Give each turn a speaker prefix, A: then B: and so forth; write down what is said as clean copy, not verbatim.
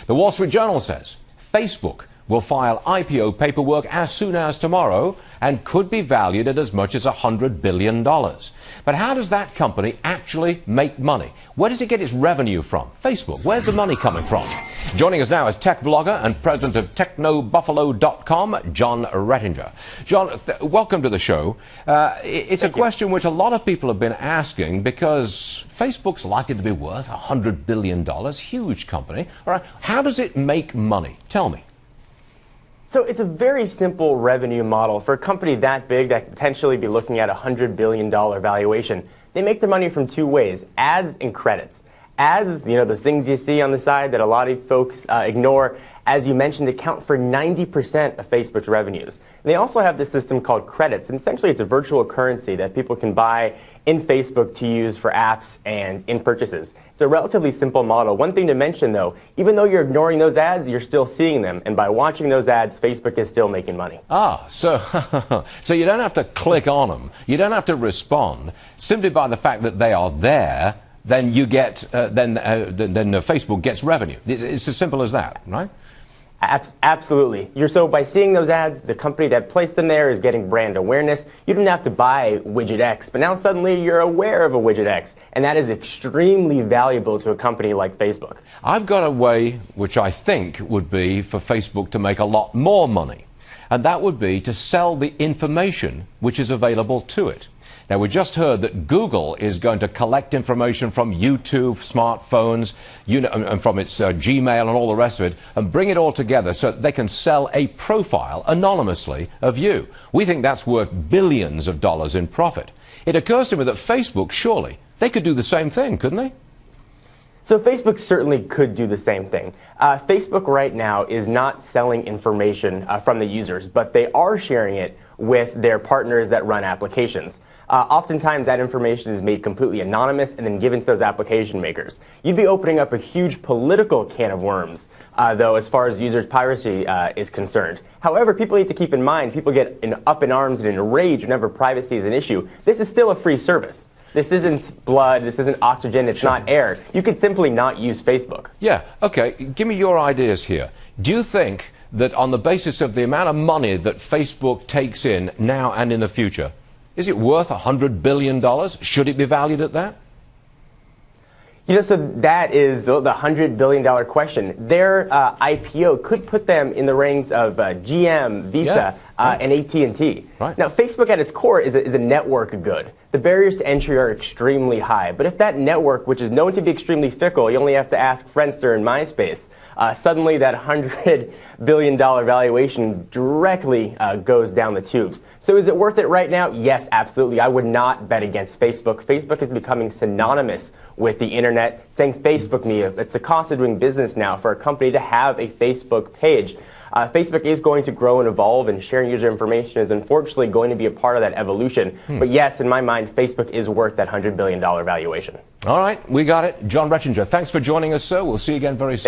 A: The Wall Street Journal says Facebook will file IPO paperwork as soon as tomorrow and could be valued at as much as $100 billion. But how does that company actually make money? Where does it get its revenue from? Facebook, where's the money coming from? Joining us now is tech blogger and president of TechnoBuffalo.com, John Rettinger. John, welcome to the show. It's a question which a lot of people have been asking because Facebook's likely to be worth $100 billion, huge company. All right, how does it make money? Tell me.
B: So it's a very simple revenue model. For a company that big that could potentially be looking at a $100 billion valuation, they make their money from two ways, ads and credits. Ads, those things you see on the side that a lot of folks ignore, as you mentioned, account for 90% of Facebook's revenues. And they also have this system called credits, and essentially it's a virtual currency that people can buy in Facebook to use for apps and in purchases. It's a relatively simple model. One thing to mention, though, even though you're ignoring those ads, you're still seeing them. And by watching those ads, Facebook is still making money.
A: So you don't have to click on them. You don't have to respond. Simply by the fact that they are there, then you get, then Facebook gets revenue. It's as simple as that, right?
B: Absolutely. So by seeing those ads, the company that placed them there is getting brand awareness. You didn't have to buy widget X, but now suddenly you're aware of a widget X, and that is extremely valuable to a company like Facebook.
A: I've got a way which I think would be for Facebook to make a lot more money, and that would be to sell the information which is available to it. Now, we just heard that Google is going to collect information from YouTube, smartphones, and from its Gmail and all the rest of it, and bring it all together so that they can sell a profile anonymously of you. We think that's worth billions of dollars in profit. It occurs to me that Facebook, surely, they could do the same thing, couldn't they?
B: So Facebook certainly could do the same thing. Facebook right now is not selling information from the users, but they are sharing it with their partners that run applications. Oftentimes that information is made completely anonymous and then given to those application makers. You'd be opening up a huge political can of worms, though, as far as users' piracy is concerned. However, people need to keep in mind, people get up in arms and enraged whenever privacy is an issue. This is still a free service. This isn't blood, this isn't oxygen, it's not air. You could simply not use Facebook.
A: Yeah, okay, give me your ideas here. Do you think that on the basis of the amount of money that Facebook takes in now and in the future, is it worth $100 billion? Should it be valued at that?
B: So that is the $100 billion question. Their IPO could put them in the ranks of GM, Visa, and AT&T.
A: Right.
B: Now, Facebook at its core is a network good. The barriers to entry are extremely high. But if that network, which is known to be extremely fickle, you only have to ask Friendster and MySpace, suddenly that $100 billion valuation directly goes down the tubes. So is it worth it right now? Yes, absolutely. I would not bet against Facebook. Facebook is becoming synonymous with the internet, saying Facebook me. It's the cost of doing business now for a company to have a Facebook page. Facebook is going to grow and evolve, and sharing user information is unfortunately going to be a part of that evolution. But yes, in my mind, Facebook is worth that $100 billion valuation.
A: All right, we got it. John Rettinger, thanks for joining us, sir. We'll see you again very soon.